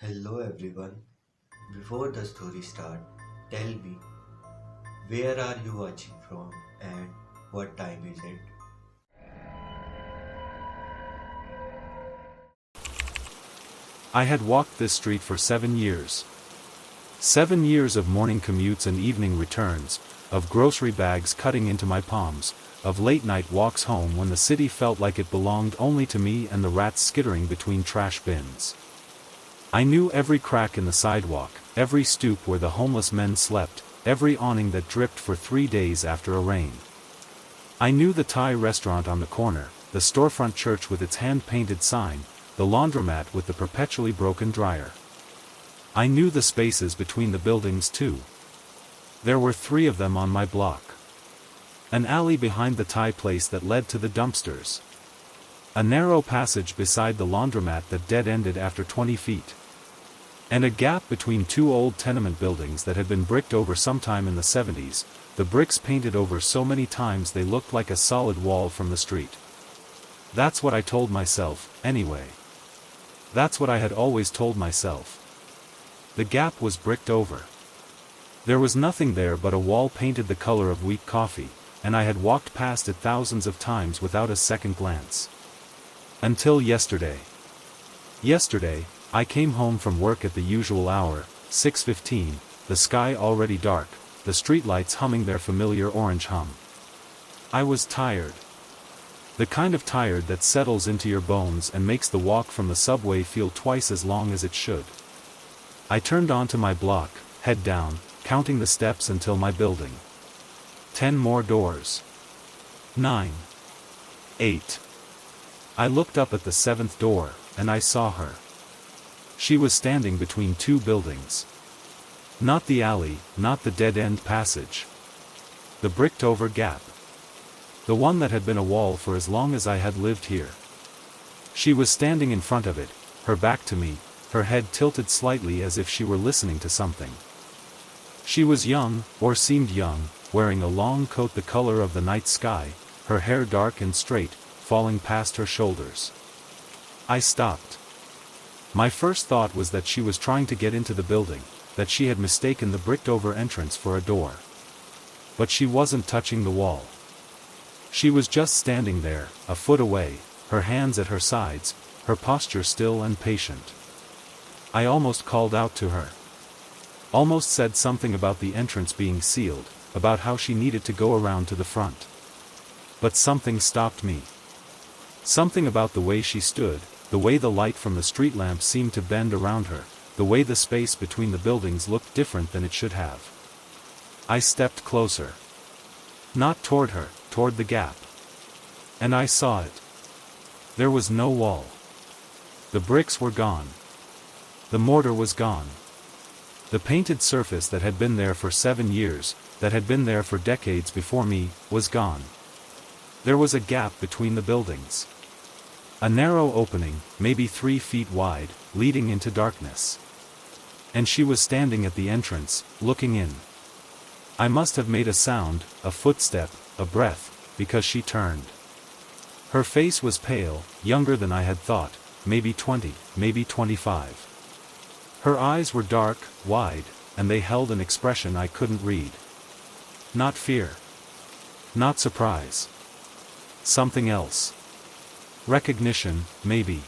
Hello everyone. Before the story start, tell me where are you watching from and what time is it? I had walked this street for 7 years. 7 years of morning commutes and evening returns, of grocery bags cutting into my palms, of late-night walks home when the city felt like it belonged only to me and the rats skittering between trash bins. I knew every crack in the sidewalk, every stoop where the homeless men slept, every awning that dripped for 3 days after a rain. I knew the Thai restaurant on the corner, the storefront church with its hand-painted sign, the laundromat with the perpetually broken dryer. I knew the spaces between the buildings too. There were 3 of them on my block. An alley behind the Thai place that led to the dumpsters. A narrow passage beside the laundromat that dead-ended after 20 feet. And a gap between 2 old tenement buildings that had been bricked over sometime in the 70s, the bricks painted over so many times they looked like a solid wall from the street. That's what I told myself, anyway. That's what I had always told myself. The gap was bricked over. There was nothing there but a wall painted the color of weak coffee, and I had walked past it thousands of times without a second glance. Until yesterday. Yesterday, I came home from work at the usual hour, 6:15, the sky already dark, the streetlights humming their familiar orange hum. I was tired. The kind of tired that settles into your bones and makes the walk from the subway feel twice as long as it should. I turned onto my block, head down, counting the steps until my building. 10 more doors. 9. 8. I looked up at the 7th door, and I saw her. She was standing between 2 buildings. Not the alley, not the dead-end passage. The bricked-over gap. The one that had been a wall for as long as I had lived here. She was standing in front of it, her back to me, her head tilted slightly as if she were listening to something. She was young, or seemed young, wearing a long coat the color of the night sky, her hair dark and straight, falling past her shoulders. I stopped. My first thought was that she was trying to get into the building, that she had mistaken the bricked-over entrance for a door. But she wasn't touching the wall. She was just standing there, a foot away, her hands at her sides, her posture still and patient. I almost called out to her. Almost said something about the entrance being sealed, about how she needed to go around to the front. But something stopped me. Something about the way she stood, the way the light from the street lamp seemed to bend around her, the way the space between the buildings looked different than it should have. I stepped closer. Not toward her, toward the gap. And I saw it. There was no wall. The bricks were gone. The mortar was gone. The painted surface that had been there for 7 years, that had been there for decades before me, was gone. There was a gap between the buildings. A narrow opening, maybe 3 feet wide, leading into darkness. And she was standing at the entrance, looking in. I must have made a sound, a footstep, a breath, because she turned. Her face was pale, younger than I had thought, maybe 20, maybe 25. Her eyes were dark, wide, and they held an expression I couldn't read. Not fear. Not surprise. Something else. Recognition, maybe.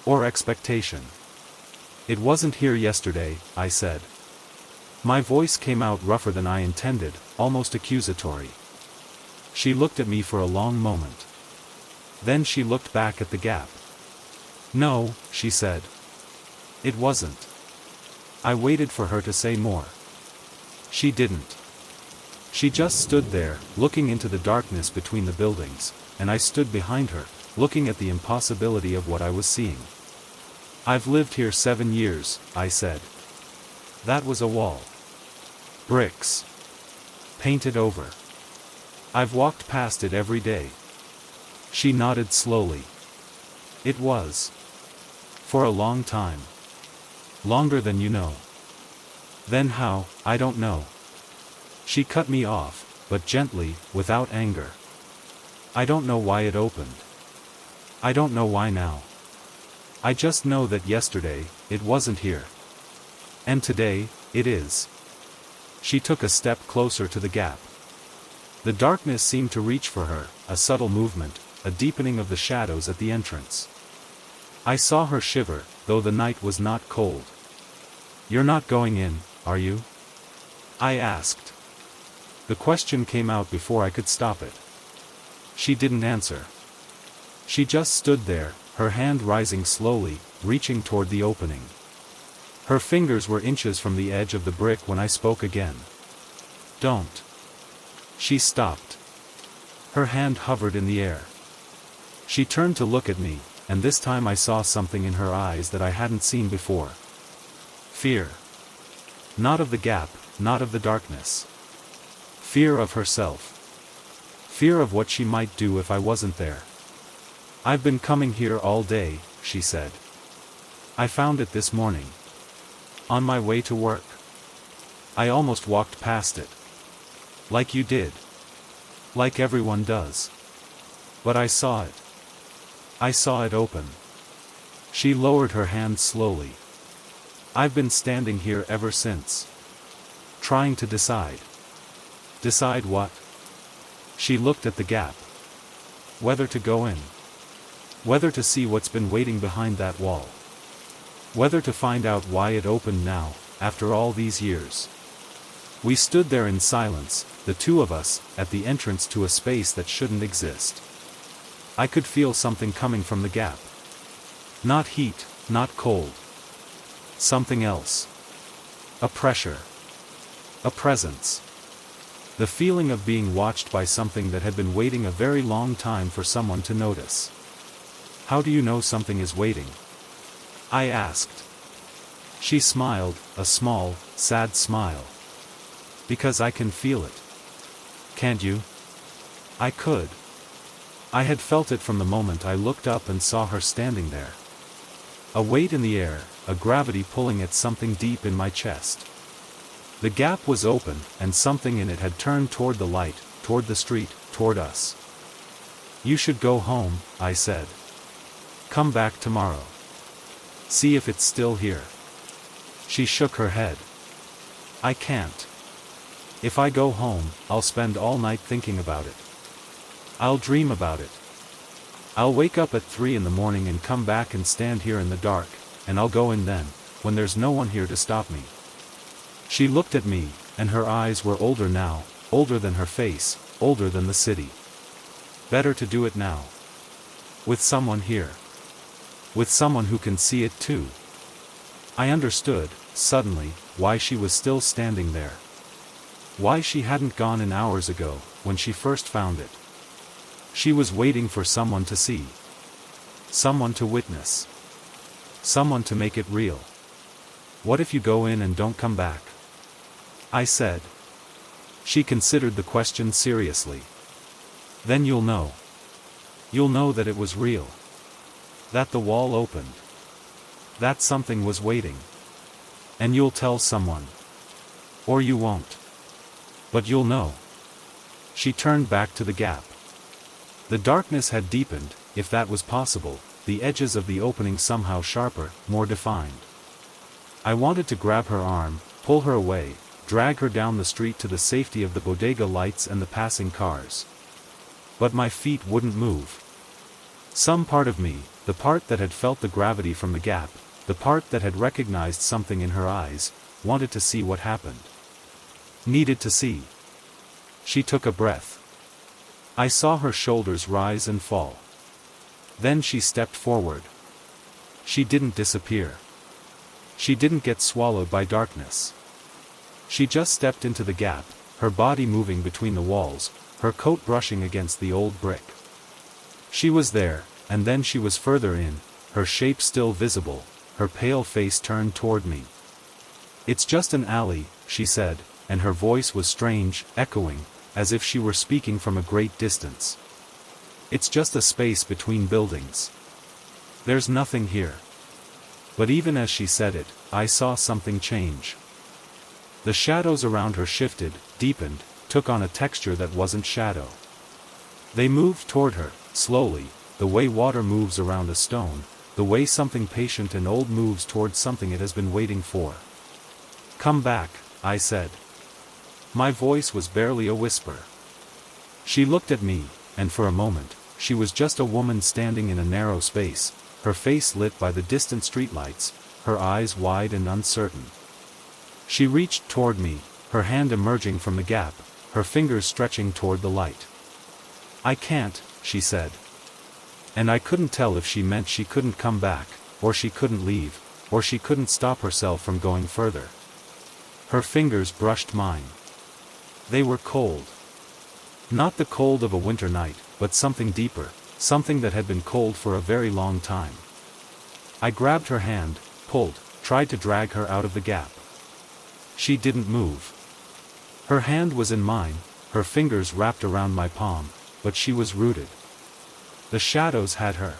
Or expectation. It wasn't here yesterday, I said. My voice came out rougher than I intended, almost accusatory. She looked at me for a long moment. Then she looked back at the gap. No, she said. It wasn't. I waited for her to say more. She didn't. She just stood there, looking into the darkness between the buildings, and I stood behind her, looking at the impossibility of what I was seeing. I've lived here 7 years, I said. That was a wall. Bricks. Painted over. I've walked past it every day. She nodded slowly. It was. For a long time. Longer than you know. Then how, I don't know. She cut me off, but gently, without anger. I don't know why it opened. I don't know why now. I just know that yesterday, it wasn't here. And today, it is. She took a step closer to the gap. The darkness seemed to reach for her, a subtle movement, a deepening of the shadows at the entrance. I saw her shiver, though the night was not cold. "You're not going in, are you?" I asked. The question came out before I could stop it. She didn't answer. She just stood there, her hand rising slowly, reaching toward the opening. Her fingers were inches from the edge of the brick when I spoke again. "Don't." She stopped. Her hand hovered in the air. She turned to look at me, and this time I saw something in her eyes that I hadn't seen before. Fear. Not of the gap, not of the darkness. Fear of herself. Fear of what she might do if I wasn't there. "I've been coming here all day," she said. "I found it this morning. On my way to work. I almost walked past it. Like you did. Like everyone does. But I saw it. I saw it open." She lowered her hand slowly. "I've been standing here ever since. Trying to decide." "Decide what?" She looked at the gap. "Whether to go in. Whether to see what's been waiting behind that wall. Whether to find out why it opened now, after all these years." We stood there in silence, the two of us, at the entrance to a space that shouldn't exist. I could feel something coming from the gap. Not heat, not cold. Something else. A pressure. A presence. The feeling of being watched by something that had been waiting a very long time for someone to notice. "How do you know something is waiting?" I asked. She smiled, a small, sad smile. "Because I can feel it." "Can't you?" I could. I had felt it from the moment I looked up and saw her standing there. A weight in the air, a gravity pulling at something deep in my chest. The gap was open, and something in it had turned toward the light, toward the street, toward us. "You should go home," I said. "Come back tomorrow. See if it's still here." She shook her head. "I can't. If I go home, I'll spend all night thinking about it. I'll dream about it. I'll wake up at 3 in the morning and come back and stand here in the dark, and I'll go in then, when there's no one here to stop me." She looked at me, and her eyes were older now, older than her face, older than the city. "Better to do it now. With someone here. With someone who can see it too." I understood, suddenly, why she was still standing there. Why she hadn't gone in hours ago, when she first found it. She was waiting for someone to see. Someone to witness. Someone to make it real. "What if you go in and don't come back?" I said. She considered the question seriously. "Then you'll know. You'll know that it was real. That the wall opened. That something was waiting. And you'll tell someone. Or you won't. But you'll know." She turned back to the gap. The darkness had deepened, if that was possible, the edges of the opening somehow sharper, more defined. I wanted to grab her arm, pull her away, drag her down the street to the safety of the bodega lights and the passing cars. But my feet wouldn't move. Some part of me, the part that had felt the gravity from the gap, the part that had recognized something in her eyes, wanted to see what happened. Needed to see. She took a breath. I saw her shoulders rise and fall. Then she stepped forward. She didn't disappear. She didn't get swallowed by darkness. She just stepped into the gap, her body moving between the walls, her coat brushing against the old brick. She was there, and then she was further in, her shape still visible, her pale face turned toward me. "It's just an alley," she said, and her voice was strange, echoing, as if she were speaking from a great distance. "It's just a space between buildings. There's nothing here." But even as she said it, I saw something change. The shadows around her shifted, deepened, took on a texture that wasn't shadow. They moved toward her, slowly, the way water moves around a stone, the way something patient and old moves towards something it has been waiting for. "Come back," I said. My voice was barely a whisper. She looked at me, and for a moment, she was just a woman standing in a narrow space, her face lit by the distant streetlights, her eyes wide and uncertain. She reached toward me, her hand emerging from the gap, her fingers stretching toward the light. "I can't," she said. And I couldn't tell if she meant she couldn't come back, or she couldn't leave, or she couldn't stop herself from going further. Her fingers brushed mine. They were cold. Not the cold of a winter night, but something deeper, something that had been cold for a very long time. I grabbed her hand, pulled, tried to drag her out of the gap. She didn't move. Her hand was in mine, her fingers wrapped around my palm, but she was rooted. The shadows had her.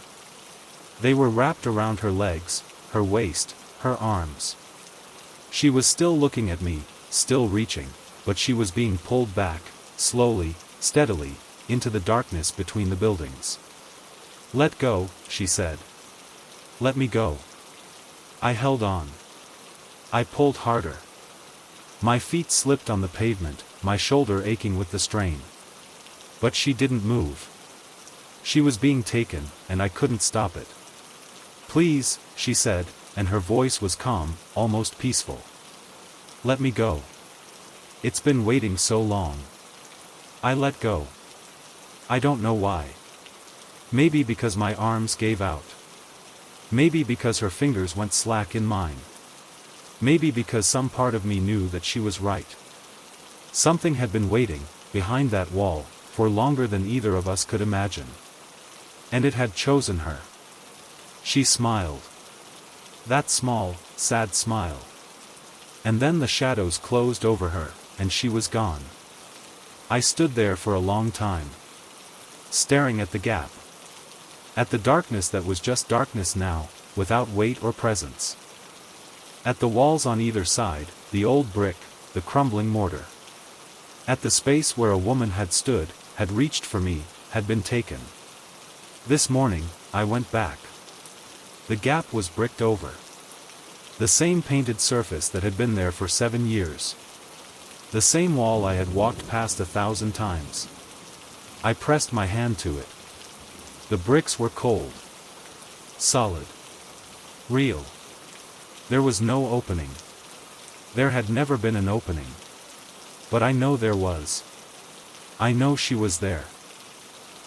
They were wrapped around her legs, her waist, her arms. She was still looking at me, still reaching, but she was being pulled back, slowly, steadily, into the darkness between the buildings. "Let go," she said. "Let me go." I held on. I pulled harder. My feet slipped on the pavement, my shoulder aching with the strain. But she didn't move. She was being taken, and I couldn't stop it. "Please," she said, and her voice was calm, almost peaceful. "Let me go. It's been waiting so long." I let go. I don't know why. Maybe because my arms gave out. Maybe because her fingers went slack in mine. Maybe because some part of me knew that she was right. Something had been waiting, behind that wall, for longer than either of us could imagine. And it had chosen her. She smiled. That small, sad smile. And then the shadows closed over her, and she was gone. I stood there for a long time, staring at the gap. At the darkness that was just darkness now, without weight or presence. At the walls on either side, the old brick, the crumbling mortar. At the space where a woman had stood, had reached for me, had been taken. This morning, I went back. The gap was bricked over. The same painted surface that had been there for 7 years. The same wall I had walked past 1,000 times. I pressed my hand to it. The bricks were cold. Solid. Real. There was no opening. There had never been an opening. But I know there was. I know she was there.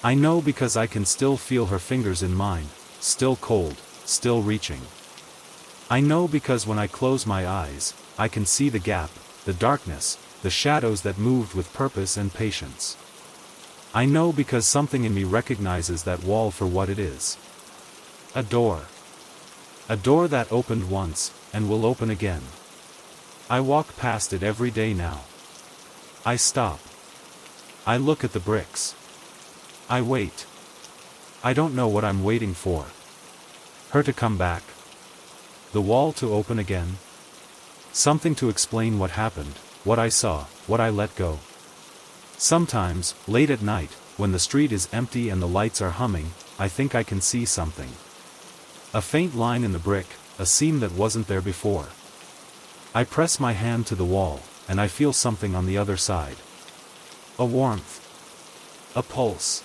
I know because I can still feel her fingers in mine, still cold, still reaching. I know because when I close my eyes, I can see the gap, the darkness, the shadows that moved with purpose and patience. I know because something in me recognizes that wall for what it is. A door. A door that opened once, and will open again. I walk past it every day now. I stop. I look at the bricks. I wait. I don't know what I'm waiting for. Her to come back. The wall to open again. Something to explain what happened, what I saw, what I let go. Sometimes, late at night, when the street is empty and the lights are humming, I think I can see something. A faint line in the brick, a seam that wasn't there before. I press my hand to the wall, and I feel something on the other side. A warmth. A pulse.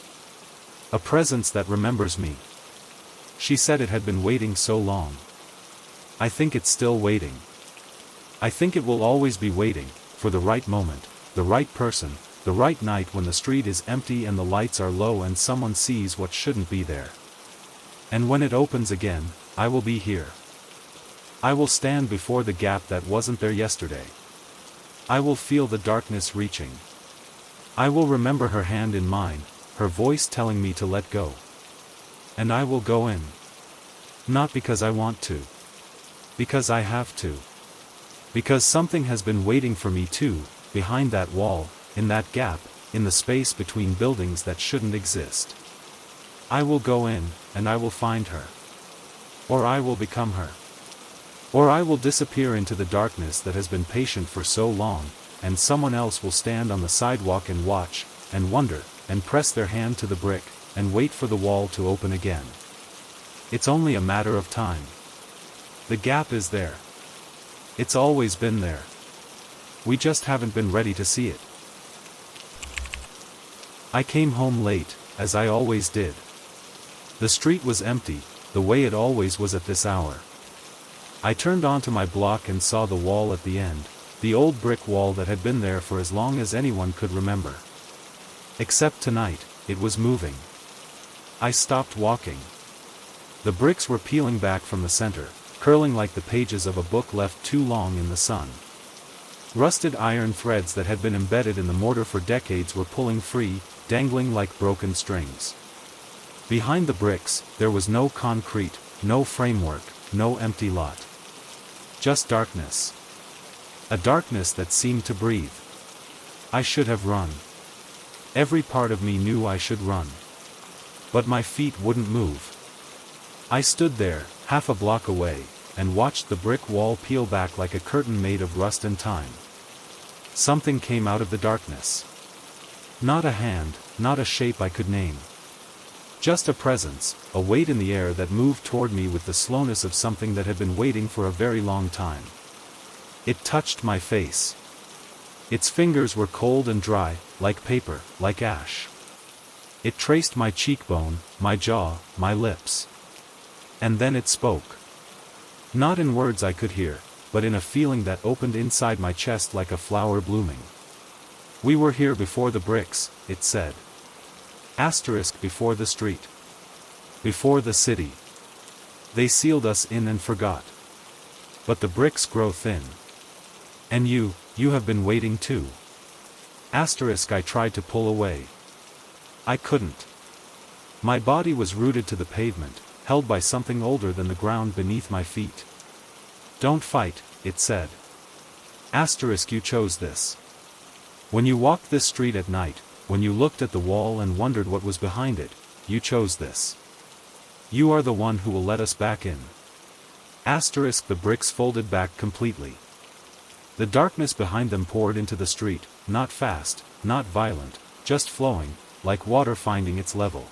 A presence that remembers me. She said it had been waiting so long. I think it's still waiting. I think it will always be waiting, for the right moment, the right person, the right night when the street is empty and the lights are low and someone sees what shouldn't be there. And when it opens again, I will be here. I will stand before the gap that wasn't there yesterday. I will feel the darkness reaching. I will remember her hand in mine, her voice telling me to let go. And I will go in. Not because I want to. Because I have to. Because something has been waiting for me too, behind that wall, in that gap, in the space between buildings that shouldn't exist. I will go in, and I will find her. Or I will become her. Or I will disappear into the darkness that has been patient for so long, and someone else will stand on the sidewalk and watch, and wonder, and press their hand to the brick, and wait for the wall to open again. It's only a matter of time. The gap is there. It's always been there. We just haven't been ready to see it. I came home late, as I always did. The street was empty, the way it always was at this hour. I turned onto my block and saw the wall at the end, the old brick wall that had been there for as long as anyone could remember. Except tonight, it was moving. I stopped walking. The bricks were peeling back from the center, curling like the pages of a book left too long in the sun. Rusted iron threads that had been embedded in the mortar for decades were pulling free, dangling like broken strings. Behind the bricks, there was no concrete, no framework, no empty lot. Just darkness. A darkness that seemed to breathe. I should have run. Every part of me knew I should run. But my feet wouldn't move. I stood there, half a block away, and watched the brick wall peel back like a curtain made of rust and time. Something came out of the darkness. Not a hand, not a shape I could name. Just a presence, a weight in the air that moved toward me with the slowness of something that had been waiting for a very long time. It touched my face. Its fingers were cold and dry, like paper, like ash. It traced my cheekbone, my jaw, my lips. And then it spoke. Not in words I could hear, but in a feeling that opened inside my chest like a flower blooming. We were here before the bricks, it said. Asterisk before the street. Before the city. They sealed us in and forgot. But the bricks grow thin. And you have been waiting too. Asterisk I tried to pull away. I couldn't. My body was rooted to the pavement, held by something older than the ground beneath my feet. Don't fight, it said. Asterisk you chose this. When you walked this street at night, when you looked at the wall and wondered what was behind it, you chose this. You are the one who will let us back in. Asterisk the bricks folded back completely. The darkness behind them poured into the street, not fast, not violent, just flowing, like water finding its level.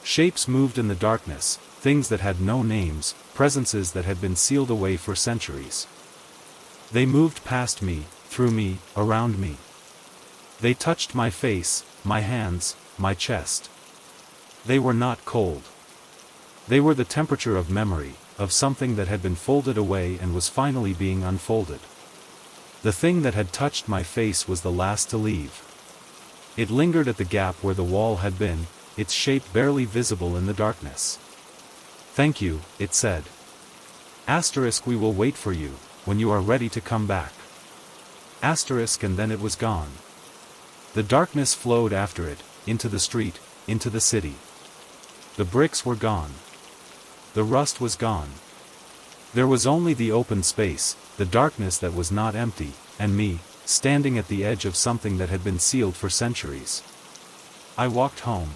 Shapes moved in the darkness, things that had no names, presences that had been sealed away for centuries. They moved past me, through me, around me. They touched my face, my hands, my chest. They were not cold. They were the temperature of memory, of something that had been folded away and was finally being unfolded. The thing that had touched my face was the last to leave. It lingered at the gap where the wall had been, its shape barely visible in the darkness. Thank you, it said. Asterisk we will wait for you, when you are ready to come back. Asterisk and then it was gone. The darkness flowed after it, into the street, into the city. The bricks were gone. The rust was gone. There was only the open space, the darkness that was not empty, and me, standing at the edge of something that had been sealed for centuries. I walked home.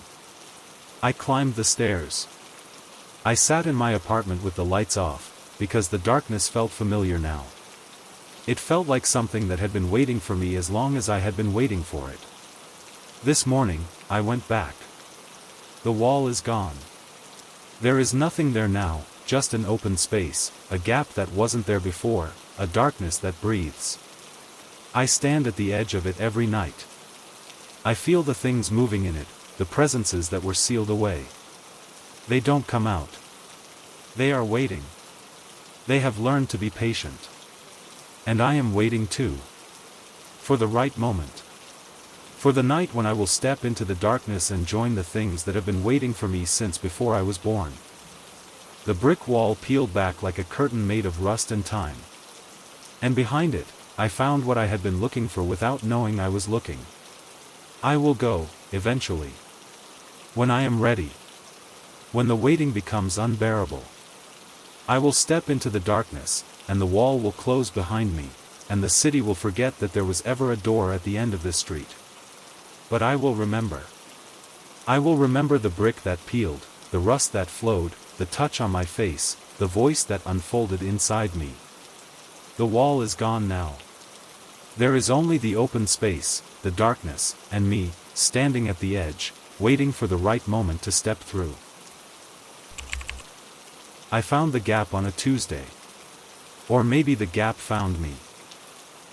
I climbed the stairs. I sat in my apartment with the lights off, because the darkness felt familiar now. It felt like something that had been waiting for me as long as I had been waiting for it. This morning, I went back. The wall is gone. There is nothing there now, just an open space, a gap that wasn't there before, a darkness that breathes. I stand at the edge of it every night. I feel the things moving in it, the presences that were sealed away. They don't come out. They are waiting. They have learned to be patient. And I am waiting too. For the right moment. For the night when I will step into the darkness and join the things that have been waiting for me since before I was born. The brick wall peeled back like a curtain made of rust and time. And behind it, I found what I had been looking for without knowing I was looking. I will go, eventually. When I am ready. When the waiting becomes unbearable. I will step into the darkness, and the wall will close behind me, and the city will forget that there was ever a door at the end of this street. But I will remember. I will remember the brick that peeled, the rust that flowed, the touch on my face, the voice that unfolded inside me. The wall is gone now. There is only the open space, the darkness, and me, standing at the edge, waiting for the right moment to step through. I found the gap on a Tuesday. Or maybe the gap found me.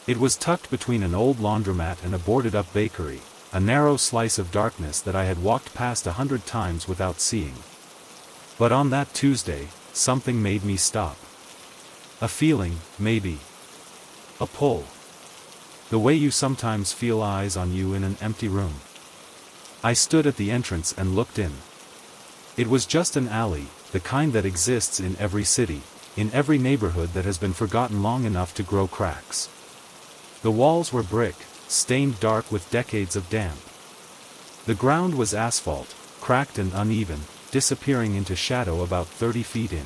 It was tucked between an old laundromat and a boarded-up bakery, a narrow slice of darkness that I had walked past 100 times without seeing. But on that Tuesday, something made me stop. A feeling, maybe. A pull. The way you sometimes feel eyes on you in an empty room. I stood at the entrance and looked in. It was just an alley, the kind that exists in every city, in every neighborhood that has been forgotten long enough to grow cracks. The walls were brick, stained dark with decades of damp. The ground was asphalt, cracked and uneven, disappearing into shadow about 30 feet in.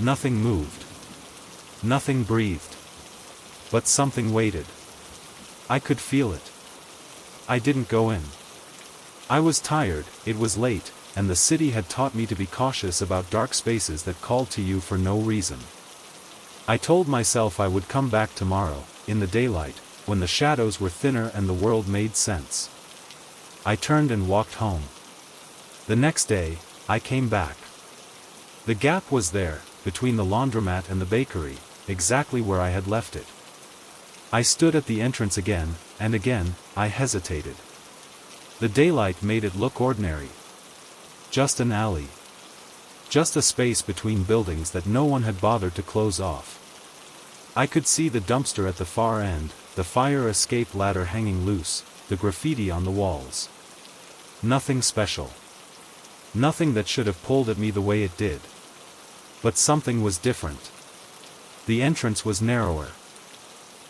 Nothing moved. Nothing breathed. But something waited. I could feel it. I didn't go in. I was tired, it was late, and the city had taught me to be cautious about dark spaces that called to you for no reason. I told myself I would come back tomorrow, in the daylight, when the shadows were thinner and the world made sense. I turned and walked home. The next day, I came back. The gap was there, between the laundromat and the bakery, exactly where I had left it. I stood at the entrance again, and again, I hesitated. The daylight made it look ordinary. Just an alley. Just a space between buildings that no one had bothered to close off. I could see the dumpster at the far end, the fire escape ladder hanging loose, the graffiti on the walls. Nothing special. Nothing that should have pulled at me the way it did. But something was different. The entrance was narrower.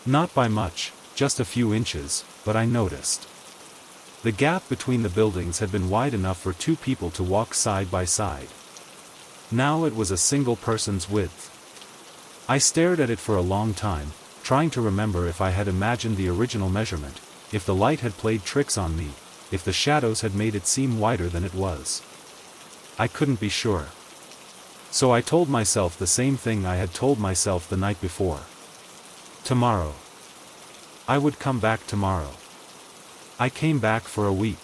Not by much, just a few inches, but I noticed. The gap between the buildings had been wide enough for two people to walk side by side. Now it was a single person's width. I stared at it for a long time, trying to remember if I had imagined the original measurement, if the light had played tricks on me, if the shadows had made it seem wider than it was. I couldn't be sure. So I told myself the same thing I had told myself the night before. Tomorrow. I would come back tomorrow. I came back for a week.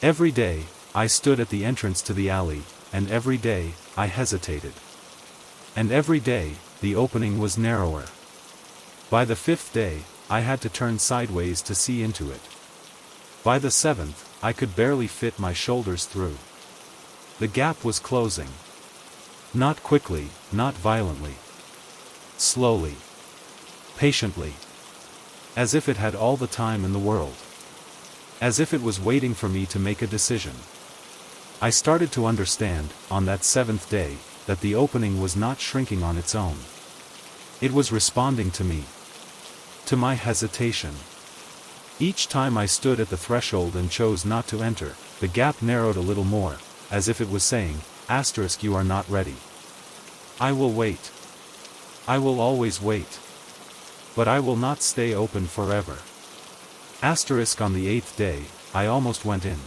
Every day, I stood at the entrance to the alley, and every day, I hesitated. And every day, the opening was narrower. By the 5th day, I had to turn sideways to see into it. By the 7th, I could barely fit my shoulders through. The gap was closing. Not quickly, not violently. Slowly. Patiently. As if it had all the time in the world. As if it was waiting for me to make a decision. I started to understand, on that 7th day, that the opening was not shrinking on its own. It was responding to me. To my hesitation. Each time I stood at the threshold and chose not to enter, the gap narrowed a little more, as if it was saying, *, you are not ready. I will wait. I will always wait. But I will not stay open forever. *, on the 8th day, I almost went in.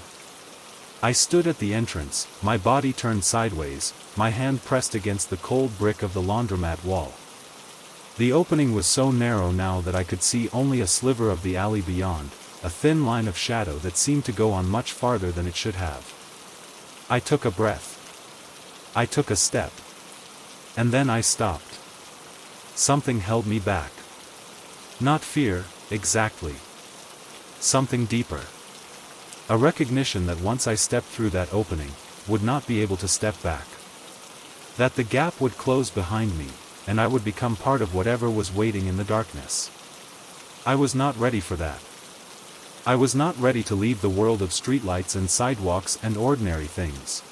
I stood at the entrance, my body turned sideways, my hand pressed against the cold brick of the laundromat wall. The opening was so narrow now that I could see only a sliver of the alley beyond, a thin line of shadow that seemed to go on much farther than it should have. I took a breath. I took a step. And then I stopped. Something held me back. Not fear, exactly. Something deeper. A recognition that once I stepped through that opening, would not be able to step back. That the gap would close behind me, and I would become part of whatever was waiting in the darkness. I was not ready for that. I was not ready to leave the world of streetlights and sidewalks and ordinary things.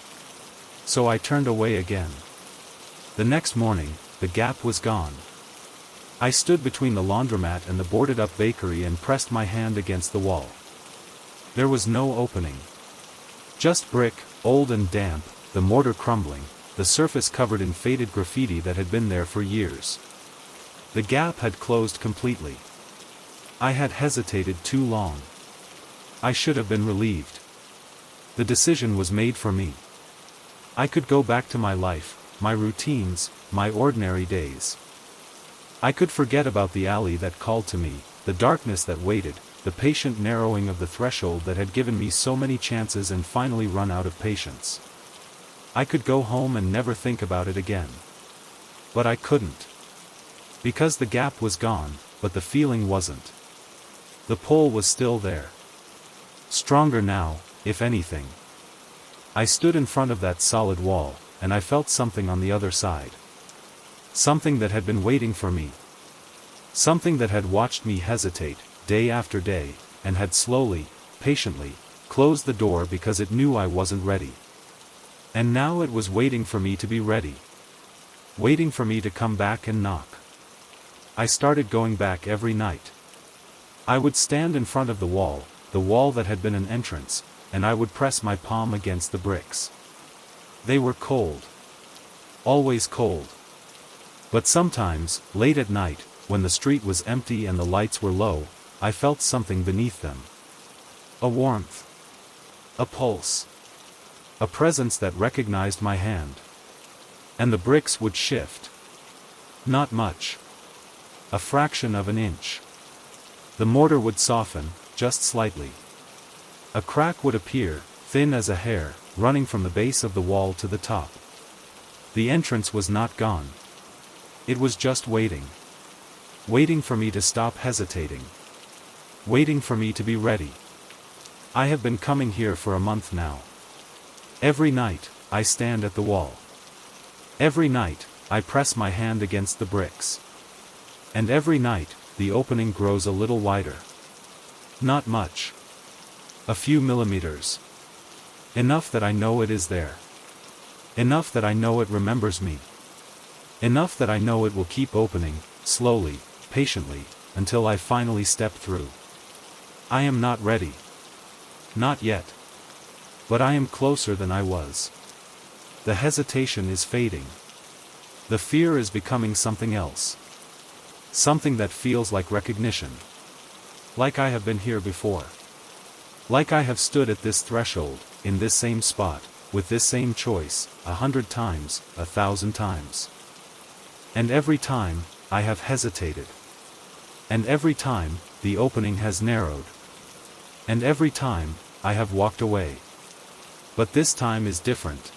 So I turned away again. The next morning, the gap was gone. I stood between the laundromat and the boarded-up bakery and pressed my hand against the wall. There was no opening. Just brick, old and damp, the mortar crumbling, the surface covered in faded graffiti that had been there for years. The gap had closed completely. I had hesitated too long. I should have been relieved. The decision was made for me. I could go back to my life, my routines, my ordinary days. I could forget about the alley that called to me, the darkness that waited, the patient narrowing of the threshold that had given me so many chances and finally run out of patience. I could go home and never think about it again. But I couldn't. Because the gap was gone, but the feeling wasn't. The pull was still there. Stronger now, if anything. I stood in front of that solid wall, and I felt something on the other side. Something that had been waiting for me. Something that had watched me hesitate, day after day, and had slowly, patiently, closed the door because it knew I wasn't ready. And now it was waiting for me to be ready. Waiting for me to come back and knock. I started going back every night. I would stand in front of the wall that had been an entrance, and I would press my palm against the bricks. They were cold. Always cold. But sometimes, late at night, when the street was empty and the lights were low, I felt something beneath them. A warmth. A pulse. A presence that recognized my hand. And the bricks would shift. Not much. A fraction of an inch. The mortar would soften, just slightly. A crack would appear, thin as a hair, running from the base of the wall to the top. The entrance was not gone. It was just waiting. Waiting for me to stop hesitating. Waiting for me to be ready. I have been coming here for a month now. Every night, I stand at the wall. Every night, I press my hand against the bricks. And every night, the opening grows a little wider. Not much. A few millimeters. Enough that I know it is there. Enough that I know it remembers me. Enough that I know it will keep opening, slowly, patiently, until I finally step through. I am not ready. Not yet. But I am closer than I was. The hesitation is fading. The fear is becoming something else. Something that feels like recognition. Like I have been here before. Like I have stood at this threshold, in this same spot, with this same choice, 100 times, 1,000 times. And every time, I have hesitated. And every time, the opening has narrowed. And every time, I have walked away. But this time is different.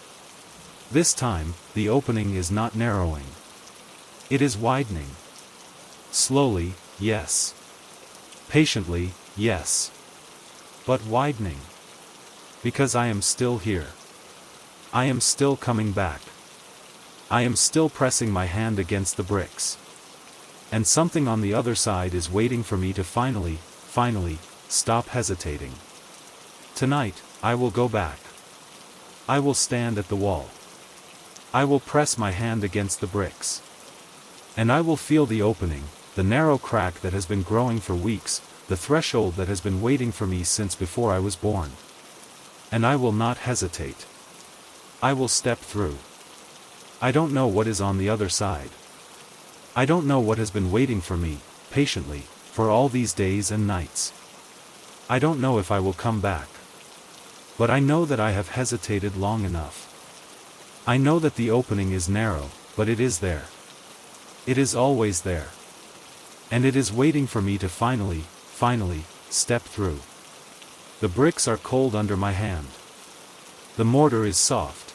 This time, the opening is not narrowing. It is widening. Slowly, yes. Patiently, yes. But widening. Because I am still here. I am still coming back. I am still pressing my hand against the bricks. And something on the other side is waiting for me to finally, stop hesitating. Tonight, I will go back. I will stand at the wall. I will press my hand against the bricks. And I will feel the opening, the narrow crack that has been growing for weeks, the threshold that has been waiting for me since before I was born. And I will not hesitate. I will step through. I don't know what is on the other side. I don't know what has been waiting for me, patiently, for all these days and nights. I don't know if I will come back. But I know that I have hesitated long enough. I know that the opening is narrow, but it is there. It is always there. And it is waiting for me to finally, step through. The bricks are cold under my hand. The mortar is soft.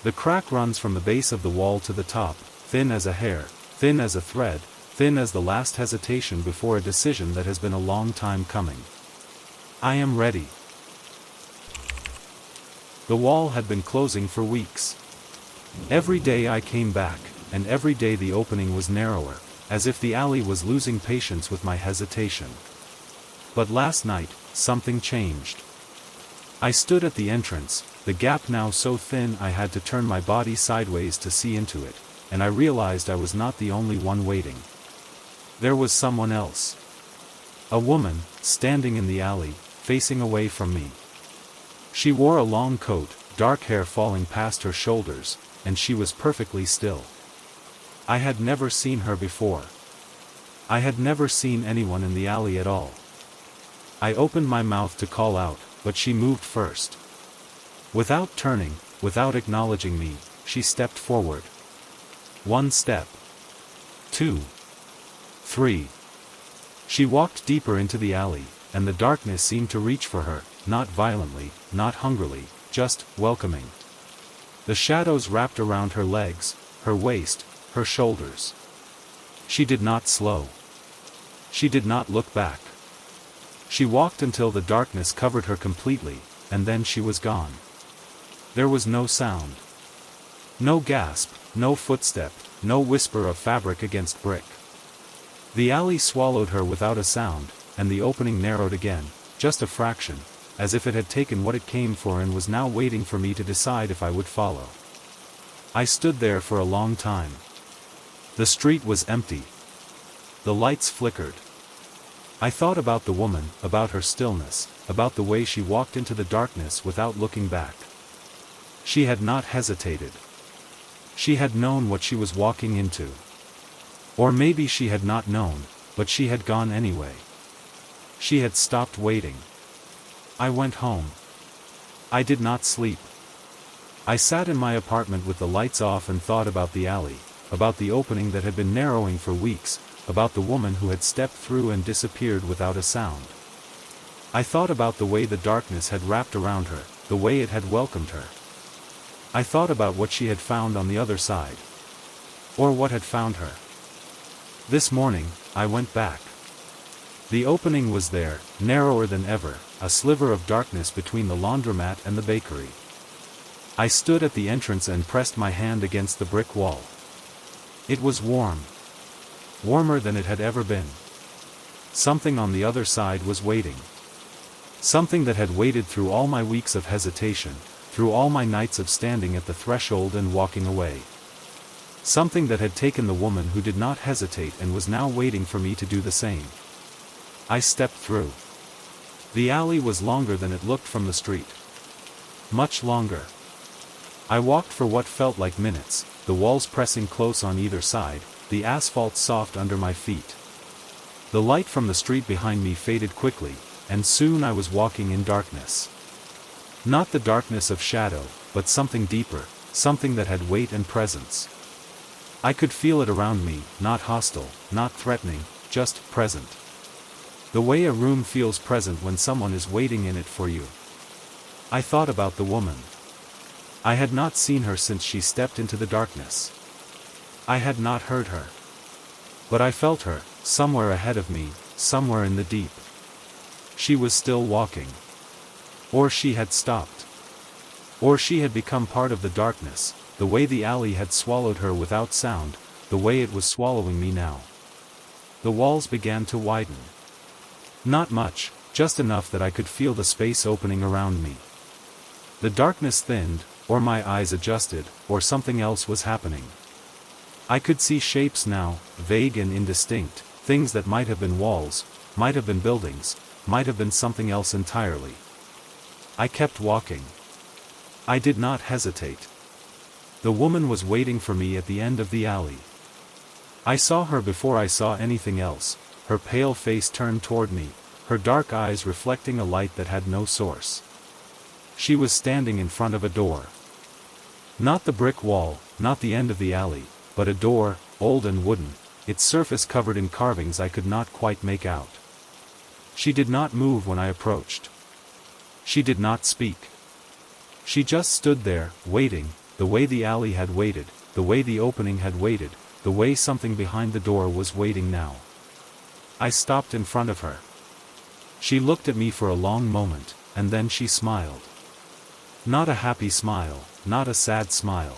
The crack runs from the base of the wall to the top, thin as a hair, thin as a thread, thin as the last hesitation before a decision that has been a long time coming. I am ready. The wall had been closing for weeks. Every day I came back, and every day the opening was narrower, as if the alley was losing patience with my hesitation. But last night, something changed. I stood at the entrance, the gap now so thin I had to turn my body sideways to see into it, and I realized I was not the only one waiting. There was someone else. A woman, standing in the alley, facing away from me. She wore a long coat, dark hair falling past her shoulders, and she was perfectly still. I had never seen her before. I had never seen anyone in the alley at all. I opened my mouth to call out, but she moved first. Without turning, without acknowledging me, she stepped forward. 1 step. 2. 3. She walked deeper into the alley, and the darkness seemed to reach for her, not violently, not hungrily, just welcoming. The shadows wrapped around her legs, her waist, her shoulders. She did not slow. She did not look back. She walked until the darkness covered her completely, and then she was gone. There was no sound. No gasp, no footstep, no whisper of fabric against brick. The alley swallowed her without a sound, and the opening narrowed again, just a fraction, as if it had taken what it came for and was now waiting for me to decide if I would follow. I stood there for a long time. The street was empty. The lights flickered. I thought about the woman, about her stillness, about the way she walked into the darkness without looking back. She had not hesitated. She had known what she was walking into. Or maybe she had not known, but she had gone anyway. She had stopped waiting. I went home. I did not sleep. I sat in my apartment with the lights off and thought about the alley, about the opening that had been narrowing for weeks, about the woman who had stepped through and disappeared without a sound. I thought about the way the darkness had wrapped around her, the way it had welcomed her. I thought about what she had found on the other side. Or what had found her. This morning, I went back. The opening was there, narrower than ever, a sliver of darkness between the laundromat and the bakery. I stood at the entrance and pressed my hand against the brick wall. It was warm. Warmer than it had ever been. Something on the other side was waiting. Something that had waited through all my weeks of hesitation, through all my nights of standing at the threshold and walking away. Something that had taken the woman who did not hesitate and was now waiting for me to do the same. I stepped through. The alley was longer than it looked from the street. Much longer. I walked for what felt like minutes, the walls pressing close on either side, the asphalt soft under my feet. The light from the street behind me faded quickly, and soon I was walking in darkness. Not the darkness of shadow, but something deeper, something that had weight and presence. I could feel it around me, not hostile, not threatening, just present. The way a room feels present when someone is waiting in it for you. I thought about the woman. I had not seen her since she stepped into the darkness. I had not heard her. But I felt her, somewhere ahead of me, somewhere in the deep. She was still walking. Or she had stopped. Or she had become part of the darkness, the way the alley had swallowed her without sound, the way it was swallowing me now. The walls began to widen. Not much, just enough that I could feel the space opening around me. The darkness thinned, or my eyes adjusted, or something else was happening. I could see shapes now, vague and indistinct, things that might have been walls, might have been buildings, might have been something else entirely. I kept walking. I did not hesitate. The woman was waiting for me at the end of the alley. I saw her before I saw anything else, her pale face turned toward me, her dark eyes reflecting a light that had no source. She was standing in front of a door. Not the brick wall, not the end of the alley, but a door, old and wooden, its surface covered in carvings I could not quite make out. She did not move when I approached. She did not speak. She just stood there, waiting, the way the alley had waited, the way the opening had waited, the way something behind the door was waiting now. I stopped in front of her. She looked at me for a long moment, and then she smiled. Not a happy smile, not a sad smile.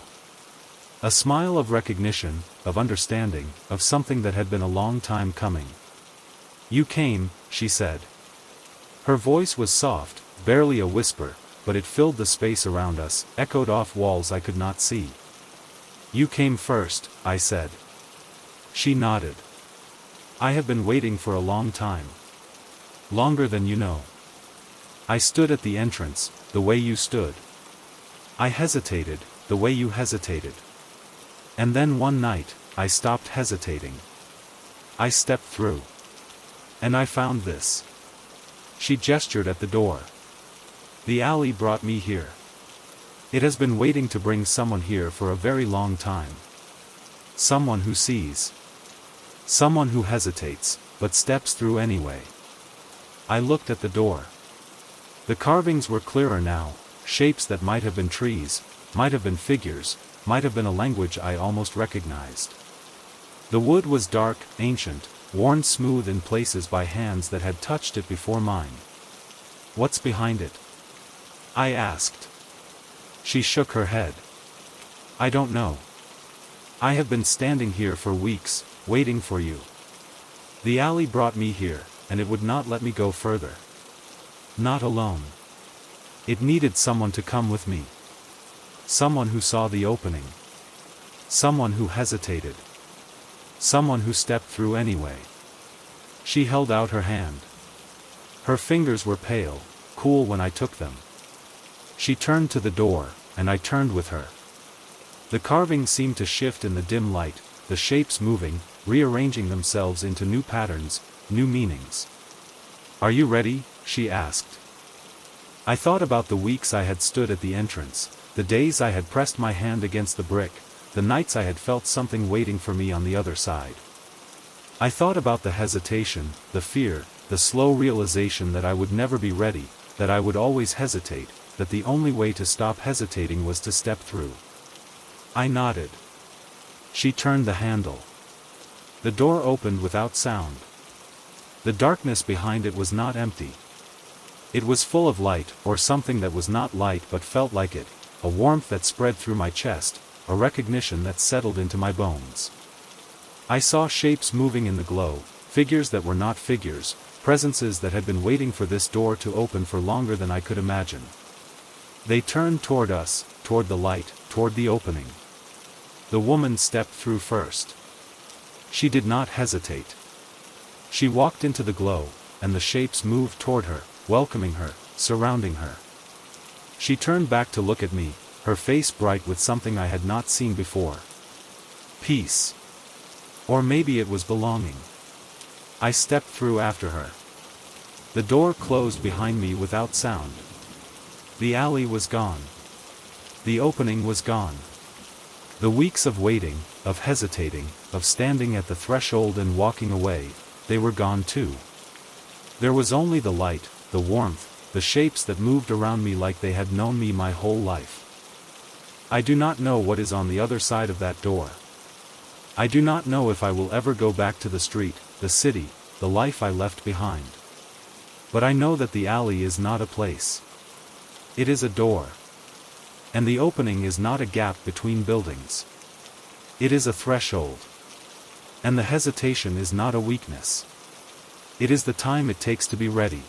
A smile of recognition, of understanding, of something that had been a long time coming. "You came," she said. Her voice was soft, barely a whisper, but it filled the space around us, echoed off walls I could not see. "You came first," I said. She nodded. "I have been waiting for a long time. Longer than you know. I stood at the entrance, the way you stood. I hesitated, the way you hesitated. And then one night, I stopped hesitating. I stepped through. And I found this." She gestured at the door. "The alley brought me here. It has been waiting to bring someone here for a very long time. Someone who sees. Someone who hesitates, but steps through anyway." I looked at the door. The carvings were clearer now, shapes that might have been trees, might have been figures, might have been a language I almost recognized. The wood was dark, ancient, worn smooth in places by hands that had touched it before mine. "What's behind it?" I asked. She shook her head. "I don't know. I have been standing here for weeks, waiting for you. The alley brought me here, and it would not let me go further. Not alone. It needed someone to come with me. Someone who saw the opening. Someone who hesitated. Someone who stepped through anyway." She held out her hand. Her fingers were pale, cool when I took them. She turned to the door, and I turned with her. The carving seemed to shift in the dim light, the shapes moving, rearranging themselves into new patterns, new meanings. "Are you ready?" she asked. I thought about the weeks I had stood at the entrance, the days I had pressed my hand against the brick, the nights I had felt something waiting for me on the other side. I thought about the hesitation, the fear, the slow realization that I would never be ready, that I would always hesitate, that the only way to stop hesitating was to step through. I nodded. She turned the handle. The door opened without sound. The darkness behind it was not empty. It was full of light, or something that was not light but felt like it, a warmth that spread through my chest, a recognition that settled into my bones. I saw shapes moving in the glow, figures that were not figures, presences that had been waiting for this door to open for longer than I could imagine. They turned toward us, toward the light, toward the opening. The woman stepped through first. She did not hesitate. She walked into the glow, and the shapes moved toward her, welcoming her, surrounding her. She turned back to look at me, her face bright with something I had not seen before. Peace. Or maybe it was belonging. I stepped through after her. The door closed behind me without sound. The alley was gone. The opening was gone. The weeks of waiting, of hesitating, of standing at the threshold and walking away, they were gone too. There was only the light, the warmth, the shapes that moved around me like they had known me my whole life. I do not know what is on the other side of that door. I do not know if I will ever go back to the street, the city, the life I left behind. But I know that the alley is not a place. It is a door. And the opening is not a gap between buildings. It is a threshold. And the hesitation is not a weakness. It is the time it takes to be ready.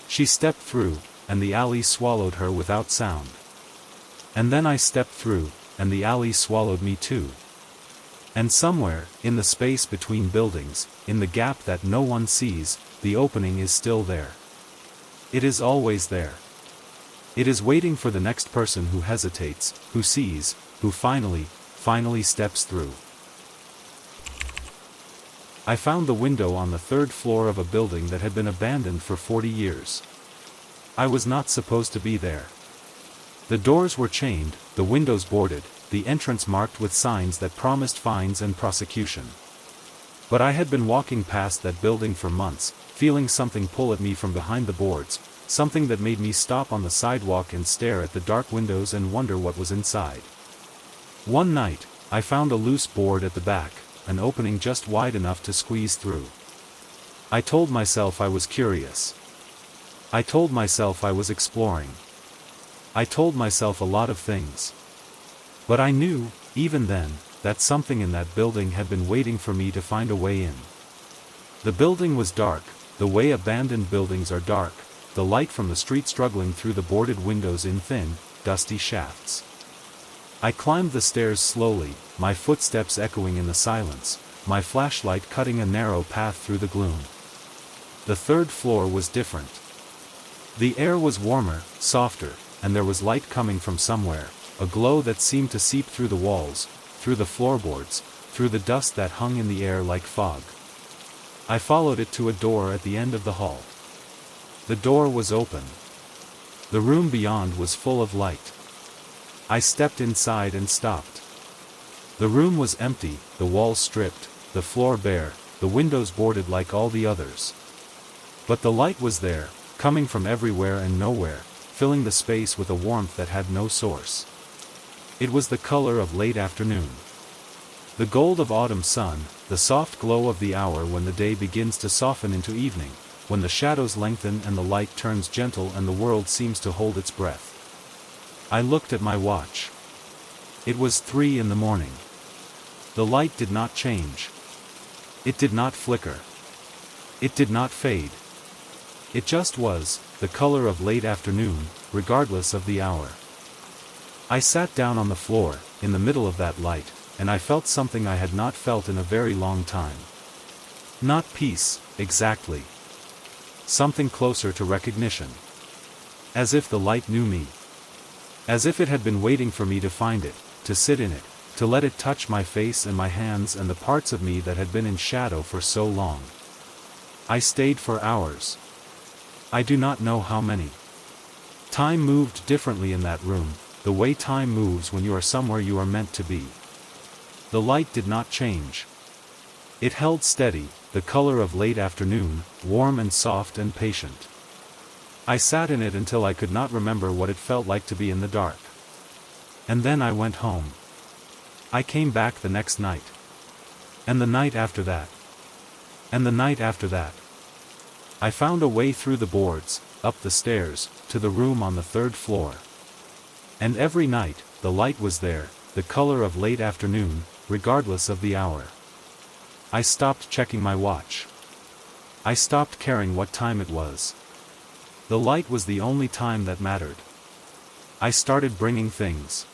She stepped through, and the alley swallowed her without sound. And then I stepped through, and the alley swallowed me too. And somewhere, in the space between buildings, in the gap that no one sees, the opening is still there. It is always there. It is waiting for the next person who hesitates, who sees, who finally steps through. I found the window on the third floor of a building that had been abandoned for 40 years. I was not supposed to be there. The doors were chained, the windows boarded, the entrance marked with signs that promised fines and prosecution. But I had been walking past that building for months, feeling something pull at me from behind the boards, something that made me stop on the sidewalk and stare at the dark windows and wonder what was inside. One night, I found a loose board at the back, an opening just wide enough to squeeze through. I told myself I was curious. I told myself I was exploring. I told myself a lot of things. But I knew, even then, that something in that building had been waiting for me to find a way in. The building was dark, the way abandoned buildings are dark, the light from the street struggling through the boarded windows in thin, dusty shafts. I climbed the stairs slowly, my footsteps echoing in the silence, my flashlight cutting a narrow path through the gloom. The third floor was different. The air was warmer, softer, and there was light coming from somewhere, a glow that seemed to seep through the walls, through the floorboards, through the dust that hung in the air like fog. I followed it to a door at the end of the hall. The door was open. The room beyond was full of light. I stepped inside and stopped. The room was empty, the walls stripped, the floor bare, the windows boarded like all the others. But the light was there, coming from everywhere and nowhere, filling the space with a warmth that had no source. It was the color of late afternoon. The gold of autumn sun, the soft glow of the hour when the day begins to soften into evening, when the shadows lengthen and the light turns gentle and the world seems to hold its breath. I looked at my watch. It was 3 in the morning. The light did not change. It did not flicker. It did not fade. It just was, the color of late afternoon, regardless of the hour. I sat down on the floor, in the middle of that light, and I felt something I had not felt in a very long time. Not peace, exactly. Something closer to recognition. As if the light knew me. As if it had been waiting for me to find it, to sit in it, to let it touch my face and my hands and the parts of me that had been in shadow for so long. I stayed for hours. I do not know how many. Time moved differently in that room, the way time moves when you are somewhere you are meant to be. The light did not change. It held steady, the color of late afternoon, warm and soft and patient. I sat in it until I could not remember what it felt like to be in the dark. And then I went home. I came back the next night. And the night after that. And the night after that. I found a way through the boards, up the stairs, to the room on the 3rd floor. And every night, the light was there, the color of late afternoon, regardless of the hour. I stopped checking my watch. I stopped caring what time it was. The light was the only time that mattered. I started bringing things.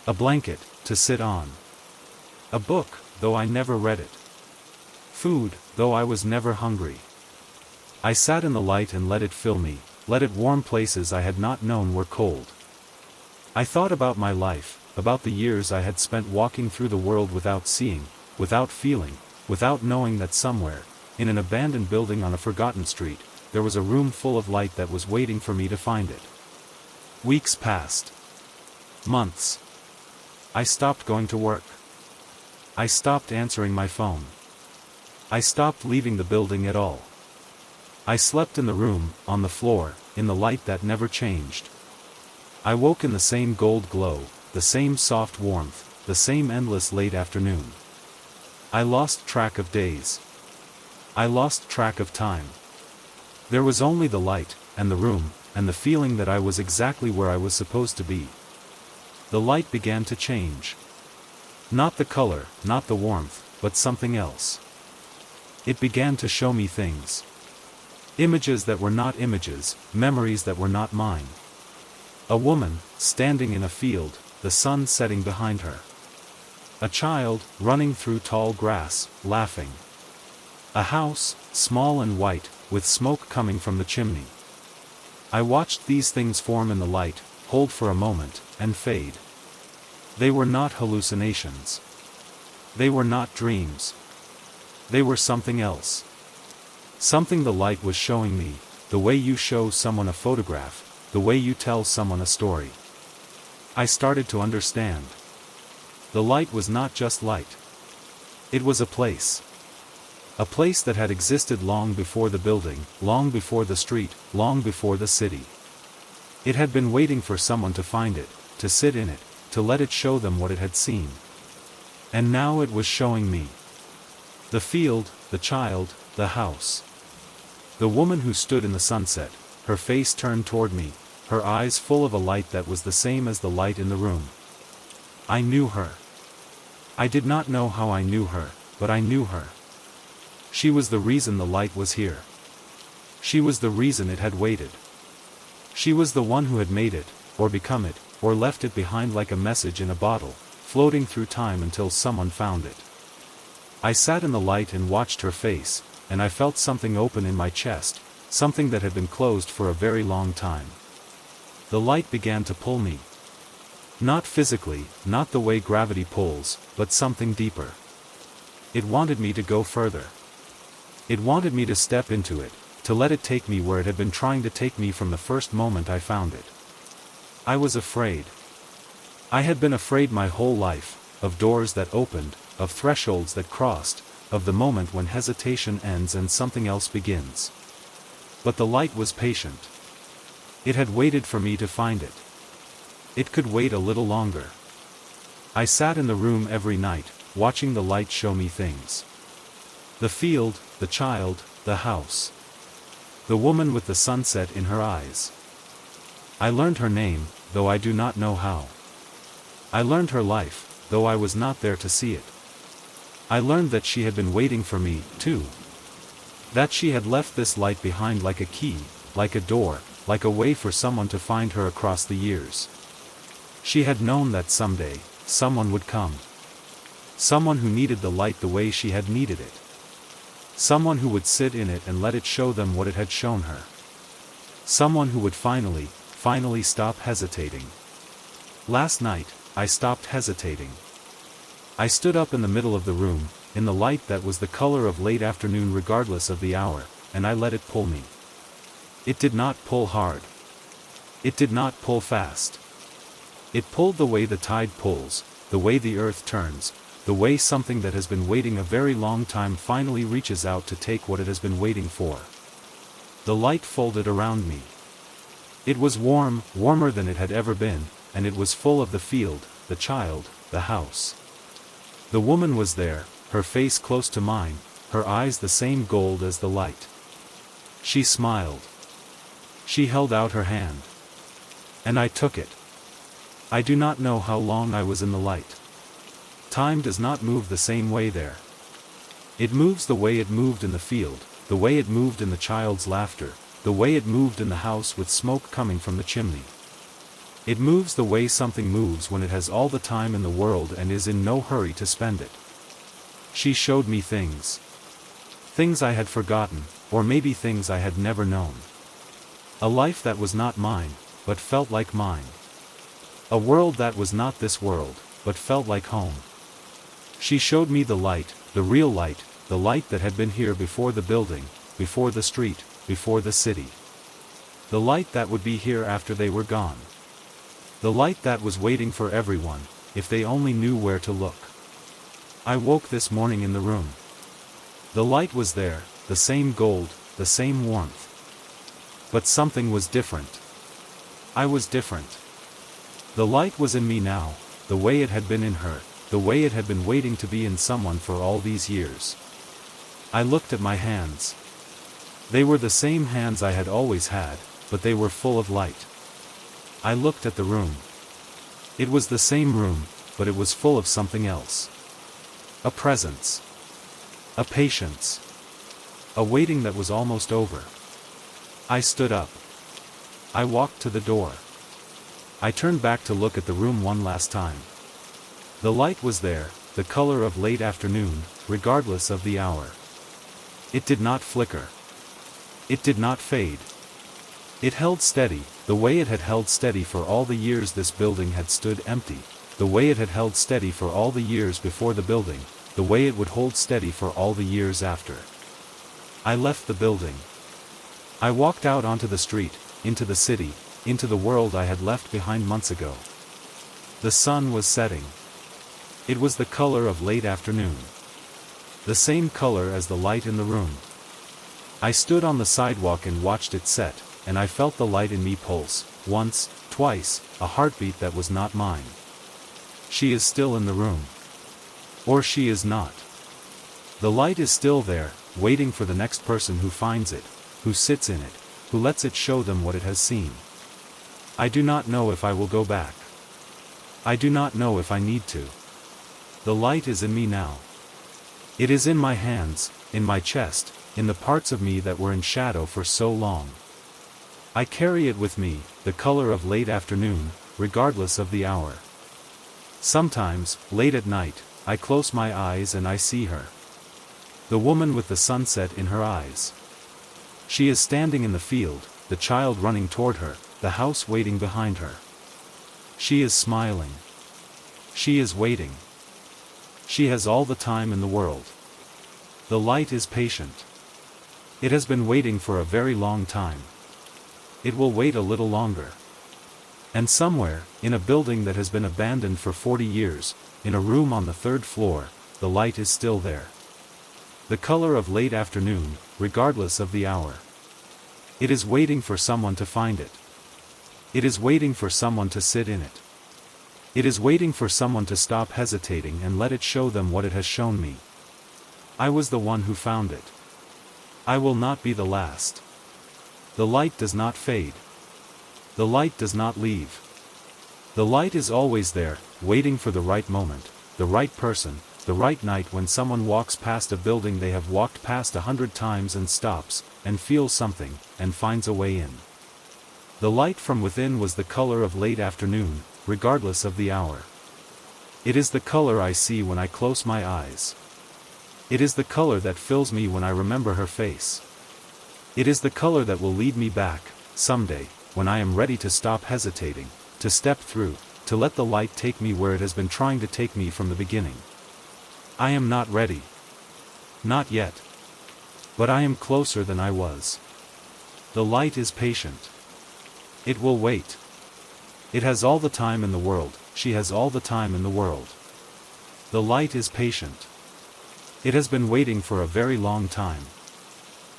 A blanket, to sit on. A book, though I never read it. Food, though I was never hungry. I sat in the light and let it fill me, let it warm places I had not known were cold. I thought about my life, about the years I had spent walking through the world without seeing, without feeling, without knowing that somewhere, in an abandoned building on a forgotten street, there was a room full of light that was waiting for me to find it. Weeks passed. Months. I stopped going to work. I stopped answering my phone. I stopped leaving the building at all. I slept in the room, on the floor, in the light that never changed. I woke in the same gold glow, the same soft warmth, the same endless late afternoon. I lost track of days. I lost track of time. There was only the light, and the room, and the feeling that I was exactly where I was supposed to be. The light began to change. Not the color, not the warmth, but something else. It began to show me things. Images that were not images, memories that were not mine. A woman, standing in a field, the sun setting behind her. A child, running through tall grass, laughing. A house, small and white, with smoke coming from the chimney. I watched these things form in the light, hold for a moment, and fade. They were not hallucinations. They were not dreams. They were something else. Something the light was showing me, the way you show someone a photograph, the way you tell someone a story. I started to understand. The light was not just light. It was a place. A place that had existed long before the building, long before the street, long before the city. It had been waiting for someone to find it, to sit in it, to let it show them what it had seen. And now it was showing me. The field, the child, the house. The woman who stood in the sunset, her face turned toward me, her eyes full of a light that was the same as the light in the room. I knew her. I did not know how I knew her, but I knew her. She was the reason the light was here. She was the reason it had waited. She was the one who had made it, or become it, or left it behind like a message in a bottle, floating through time until someone found it. I sat in the light and watched her face, and I felt something open in my chest, something that had been closed for a very long time. The light began to pull me. Not physically, not the way gravity pulls, but something deeper. It wanted me to go further. It wanted me to step into it, to let it take me where it had been trying to take me from the first moment I found it. I was afraid. I had been afraid my whole life, of doors that opened, of thresholds that crossed, of the moment when hesitation ends and something else begins. But the light was patient. It had waited for me to find it. It could wait a little longer. I sat in the room every night, watching the light show me things. The field, the child, the house. The woman with the sunset in her eyes. I learned her name, though I do not know how. I learned her life, though I was not there to see it. I learned that she had been waiting for me, too. That she had left this light behind like a key, like a door, like a way for someone to find her across the years. She had known that someday, someone would come. Someone who needed the light the way she had needed it. Someone who would sit in it and let it show them what it had shown her. Someone who would finally stop hesitating. Last night, I stopped hesitating. I stood up in the middle of the room, in the light that was the color of late afternoon regardless of the hour, and I let it pull me. It did not pull hard. It did not pull fast. It pulled the way the tide pulls, the way the earth turns, the way something that has been waiting a very long time finally reaches out to take what it has been waiting for. The light folded around me. It was warm, warmer than it had ever been, and it was full of the field, the child, the house. The woman was there, her face close to mine, her eyes the same gold as the light. She smiled. She held out her hand. And I took it. I do not know how long I was in the light. Time does not move the same way there. It moves the way it moved in the field, the way it moved in the child's laughter, the way it moved in the house with smoke coming from the chimney. It moves the way something moves when it has all the time in the world and is in no hurry to spend it. She showed me things. Things I had forgotten, or maybe things I had never known. A life that was not mine, but felt like mine. A world that was not this world, but felt like home. She showed me the light, the real light, the light that had been here before the building, before the street, before the city. The light that would be here after they were gone. The light that was waiting for everyone, if they only knew where to look. I woke this morning in the room. The light was there, the same gold, the same warmth. But something was different. I was different. The light was in me now, the way it had been in her, the way it had been waiting to be in someone for all these years. I looked at my hands. They were the same hands I had always had, but they were full of light. I looked at the room. It was the same room, but it was full of something else. A presence. A patience. A waiting that was almost over. I stood up. I walked to the door. I turned back to look at the room one last time. The light was there, the color of late afternoon, regardless of the hour. It did not flicker. It did not fade. It held steady, the way it had held steady for all the years this building had stood empty, the way it had held steady for all the years before the building, the way it would hold steady for all the years after. I left the building. I walked out onto the street, into the city, into the world I had left behind months ago. The sun was setting. It was the color of late afternoon. The same color as the light in the room. I stood on the sidewalk and watched it set, and I felt the light in me pulse, once, twice, a heartbeat that was not mine. She is still in the room. Or she is not. The light is still there, waiting for the next person who finds it, who sits in it, who lets it show them what it has seen. I do not know if I will go back. I do not know if I need to. The light is in me now. It is in my hands, in my chest, in the parts of me that were in shadow for so long. I carry it with me, the color of late afternoon, regardless of the hour. Sometimes, late at night, I close my eyes and I see her. The woman with the sunset in her eyes. She is standing in the field, the child running toward her, the house waiting behind her. She is smiling. She is waiting. She has all the time in the world. The light is patient. It has been waiting for a very long time. It will wait a little longer. And somewhere, in a building that has been abandoned for 40 years, in a room on the 3rd floor, the light is still there. The color of late afternoon, regardless of the hour. It is waiting for someone to find it. It is waiting for someone to sit in it. It is waiting for someone to stop hesitating and let it show them what it has shown me. I was the one who found it. I will not be the last. The light does not fade. The light does not leave. The light is always there, waiting for the right moment, the right person, the right night when someone walks past a building they have walked past 100 times and stops, and feels something, and finds a way in. The light from within was the color of late afternoon, regardless of the hour. It is the color I see when I close my eyes. It is the color that fills me when I remember her face. It is the color that will lead me back, someday, when I am ready to stop hesitating, to step through, to let the light take me where it has been trying to take me from the beginning. I am not ready. Not yet. But I am closer than I was. The light is patient. It will wait. It has all the time in the world, she has all the time in the world. The light is patient. It has been waiting for a very long time.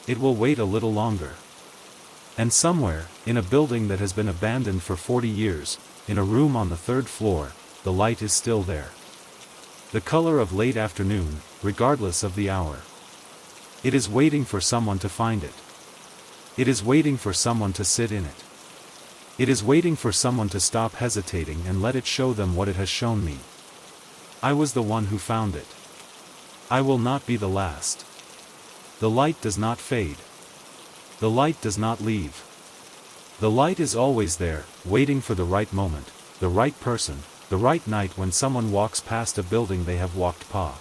It will wait a little longer. And somewhere, in a building that has been abandoned for 40 years, in a room on the 3rd floor, the light is still there. The color of late afternoon, regardless of the hour. It is waiting for someone to find it. It is waiting for someone to sit in it. It is waiting for someone to stop hesitating and let it show them what it has shown me. I was the one who found it. I will not be the last. The light does not fade. The light does not leave. The light is always there, waiting for the right moment, the right person, the right night when someone walks past a building they have walked past.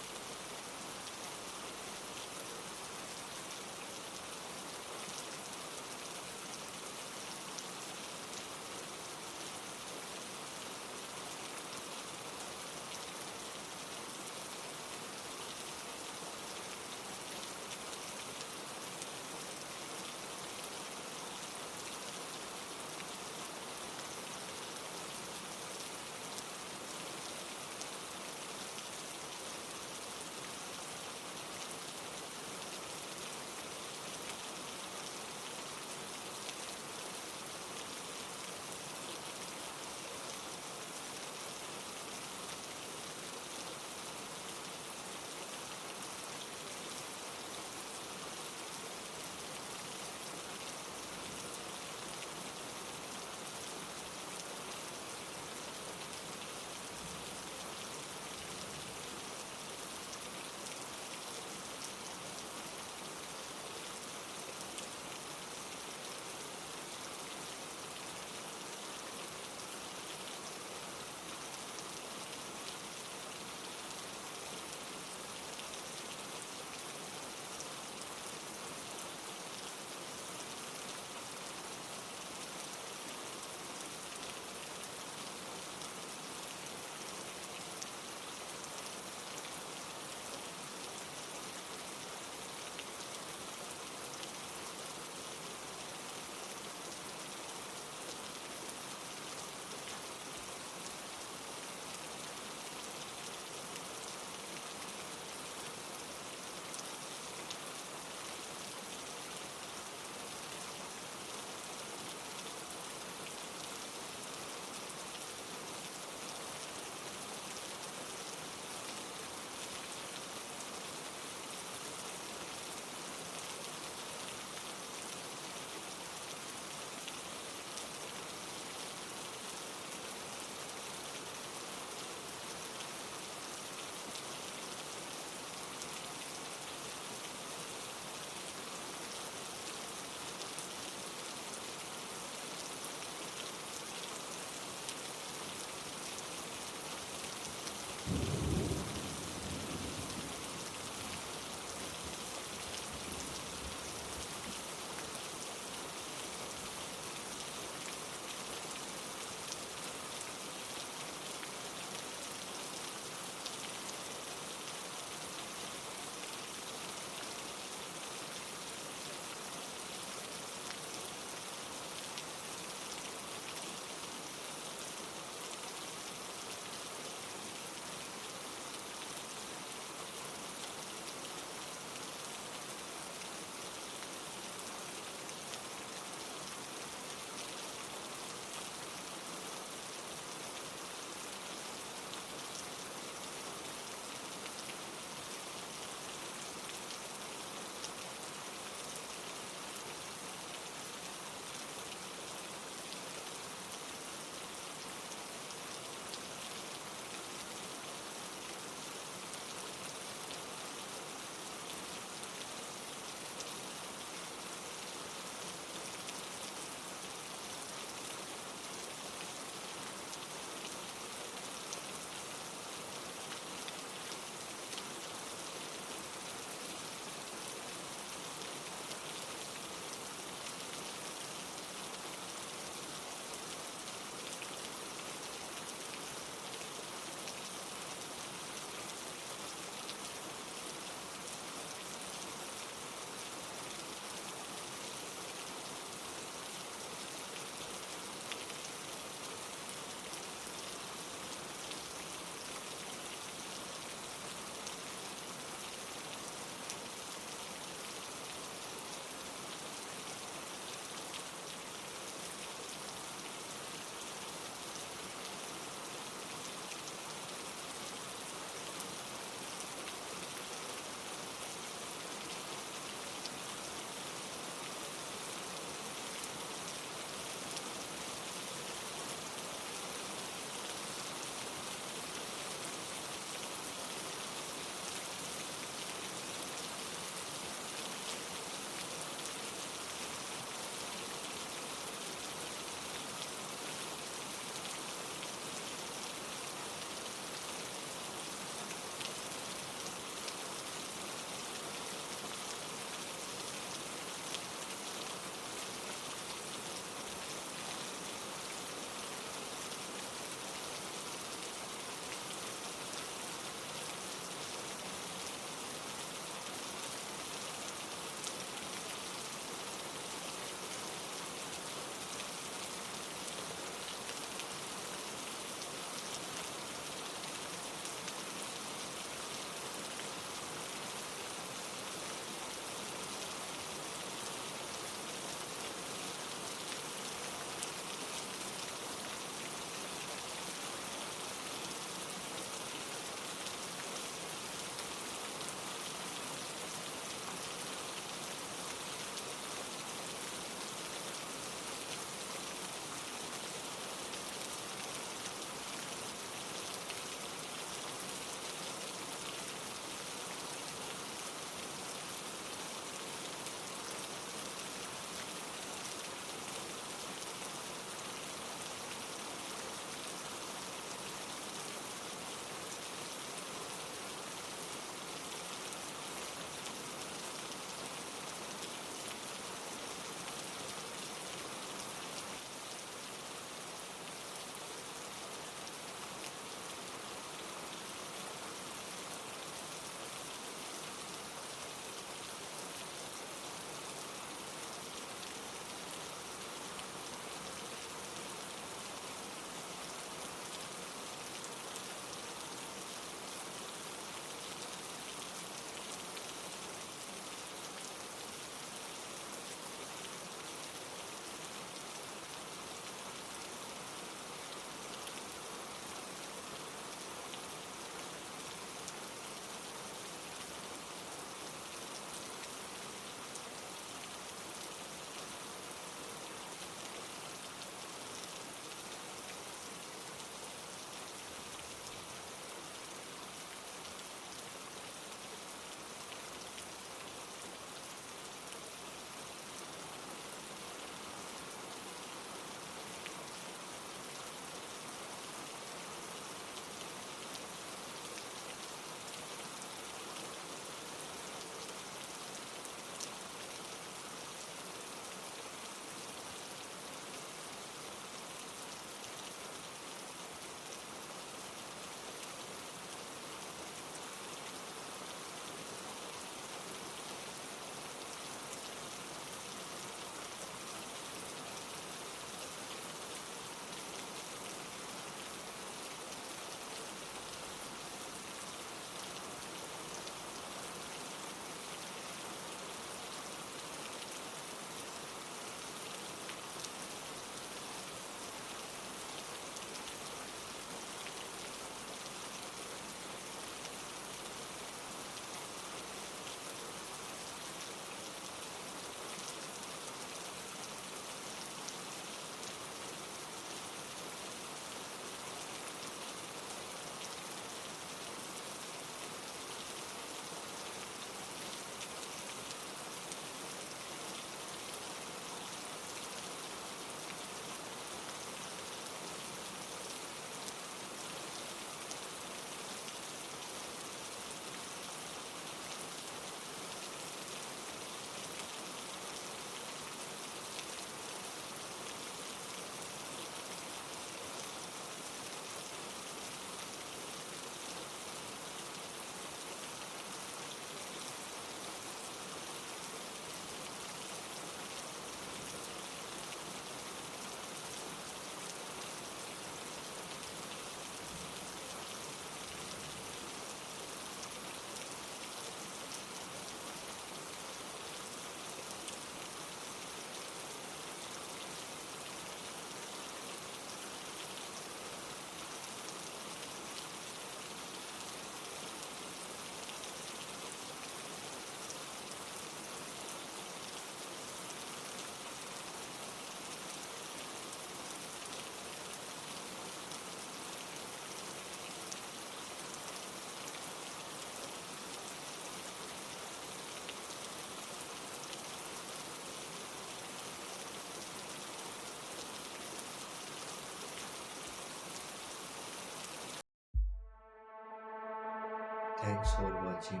Thanks for watching.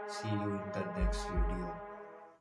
See you in the next video.